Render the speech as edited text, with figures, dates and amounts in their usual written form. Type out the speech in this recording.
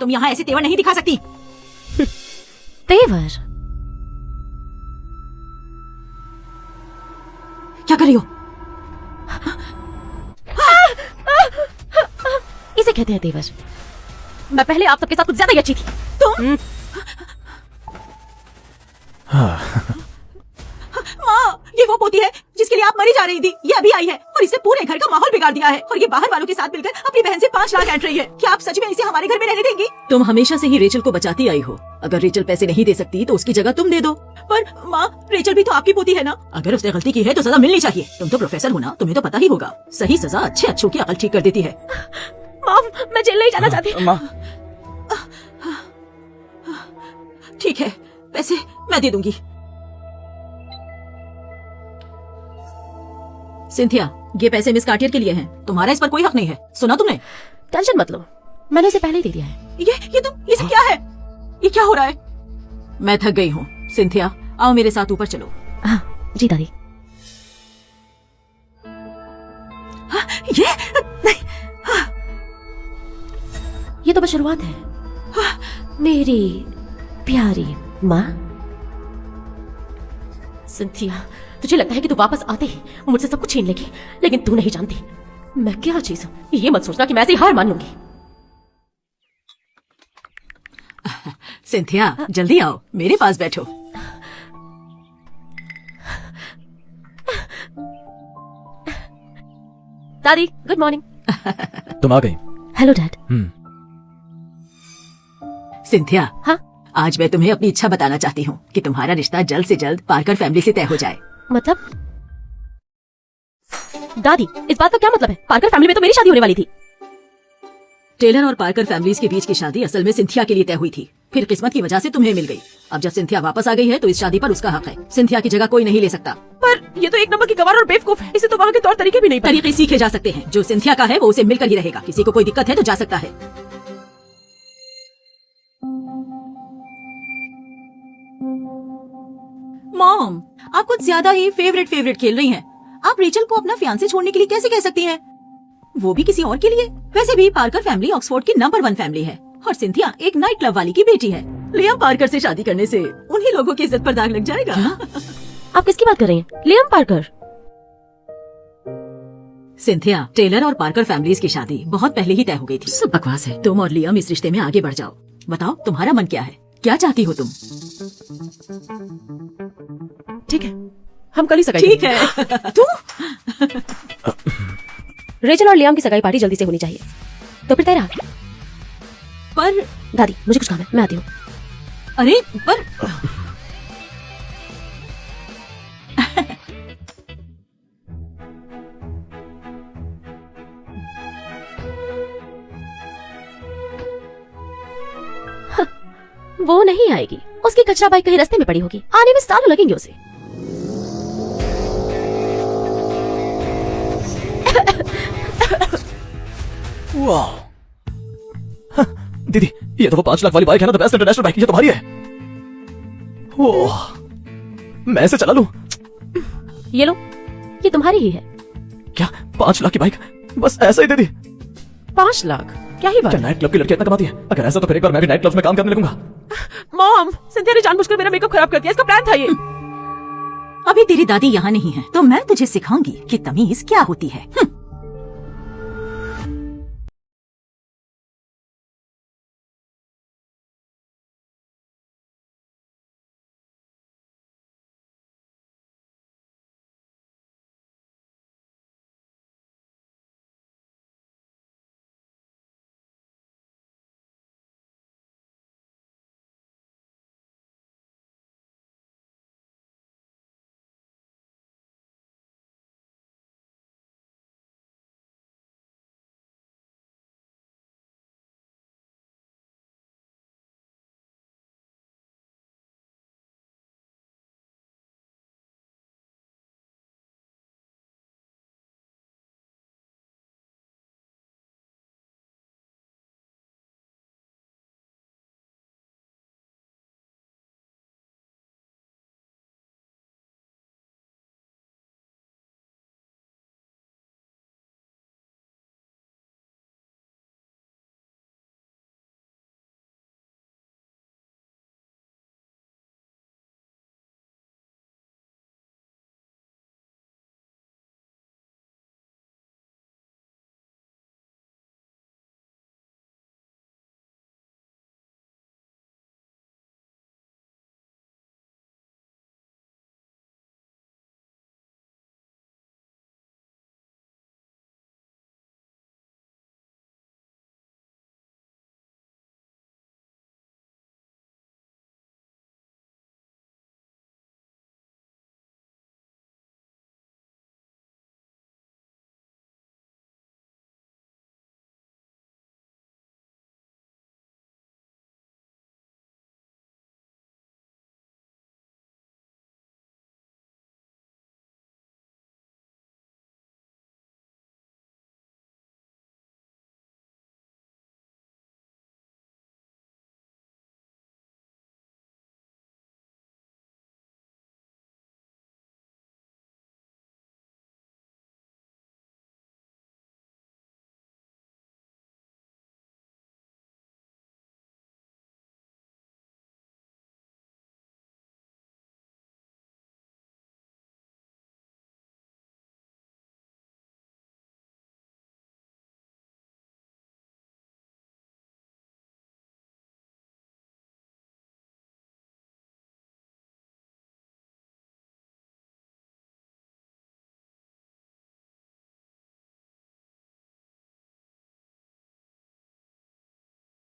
तुम यहाँ ऐसे तेवर नहीं दिखा सकती। तेवर? क्या कर रही हो? इसे कहते हैं तेवर। मैं पहले आप सबके साथ कुछ ज्यादा ही अच्छी थी। तुम माँ, ये वो पोती है जिसके लिए आप मरी जा रही थी। ये अभी आई है और इसने पूरे घर का माहौल बिगाड़ दिया है और ये बाहर वालों के साथ मिलकर अपनी बहन से 5 लाख ऐंठ रही है। क्या आप सच में इसे हमारे घर में रहने देंगी? तुम हमेशा से ही रेचल को बचाती आई हो। अगर रेचल पैसे नहीं दे सकती तो उसकी जगह तुम दे दो। पर माँ, रेचल भी तो आपकी पोती है ना। अगर उसने गलती की है तो सजा मिलनी चाहिए। तुम तो प्रोफेसर हो ना, तुम्हें तो पता ही होगा। सही सजा अच्छे अच्छों की अकल ठीक कर देती है। मॉम, मैं जेल नहीं जाना चाहती। माँ, ठीक है, पैसे मैं दे दूंगी। सिंथिया, ये पैसे मिस कार्टियर के लिए हैं। तुम्हारा इस पर कोई हक नहीं है। सुना तुमने? टेंशन मत लो, मैंने उसे पहले ही दे दिया है। ये सब क्या है? ये क्या हो रहा है? मैं थक गई हूँ। सिंथिया, आओ मेरे साथ ऊपर चलो। हाँ जी दादी। ये नहीं। ये तो बस शुरुआत है मेरी प्यारी माँ। सिंथिया, तुझे लगता है कि तू वापस आते ही मुझसे सब कुछ छीन लेगी, लेकिन तू नहीं जानती मैं क्या चीज हूँ। ये मत सोचना कि मैं ऐसे ही हार मान लूंगी। सिंथिया, जल्दी आओ, मेरे पास बैठो। दादी, गुड मॉर्निंग। तुम आ गई। Hello dad. सिंथिया, हाँ? आज मैं तुम्हें अपनी इच्छा बताना चाहती हूँ कि तुम्हारा रिश्ता जल्द से जल्द पार्कर फैमिली से तय हो जाए। मतलब? दादी, इस बात का क्या मतलब है? पार्कर फैमिली में तो मेरी शादी होने वाली थी। टेलर और पार्कर फैमिलीज के बीच की शादी असल में सिंथिया के लिए तय हुई थी, फिर किस्मत की वजह से तुम्हें मिल गई। अब जब सिंथिया वापस आ गई है तो इस शादी पर उसका हक है। सिंथिया की जगह कोई नहीं ले सकता। पर ये तो एक नंबर की गवार और बेवकूफ है। इसे तो वहाँ के तौर तरीके भी नहीं पता। तरीके सीखे जा सकते हैं। जो सिंथिया का है वो उसे मिलकर ही रहेगा। किसी को कोई दिक्कत है तो जा सकता है। मॉम, आप कुछ ज्यादा ही फेवरेट खेल रही हैं। आप रेचल को अपना फियांसे छोड़ने के लिए कैसे कह सकती हैं? वो भी किसी और के लिए। वैसे भी पार्कर फैमिली ऑक्सफोर्ड की नंबर 1 फैमिली है और सिंथिया एक नाइट क्लब वाली की बेटी है। लियाम पार्कर से शादी करने से उन्हीं लोगों की इज्जत पर दाग लग जाएगा। आप किसकी बात कर रही हैं? Liam Parker? सिंथिया, टेलर और पार्कर फैमिलीज की शादी बहुत पहले ही तय हो गई थी। सब बकवास है। तुम और लियाम इस रिश्ते में आगे बढ़ जाओ। बताओ, तुम्हारा मन क्या है? क्या चाहती हो तुम? ठीक है, हम कल ही सगाई ठीक करेंगे। है। तू रेचल और लियाम की सगाई पार्टी जल्दी से होनी चाहिए। तो फिर तेरा? पर दादी, मुझे कुछ काम है, मैं आती हूँ। अरे पर वो नहीं आएगी। उसकी कचरा बाइक कहीं रास्ते में पड़ी होगी। आने में सालों लगेंगे उसे। वाह, दीदी, ये तो वो 5 लाख वाली बाइक है ना, द बेस्ट इंटरनेशनल बाइक। ये तुम्हारी है? ओह, मैं इसे चला लूं? ये लो, ये तुम्हारी ही है। क्या 5 लाख की बाइक बस ऐसे ही दे दी? 5 लाख? क्या ही बात क्या है? नाइट क्लब की लड़की इतना कमाती है? अगर ऐसा तो फिर एक बार मैं भी नाइट क्लब में काम करने लगूंगा। मॉम, सिंथिया ने जानबूझकर मेरा मेकअप खराब कर दिया। इसका प्लान था ये। अभी तेरी दादी यहाँ नहीं है तो मैं तुझे सिखाऊंगी कि तमीज क्या होती है।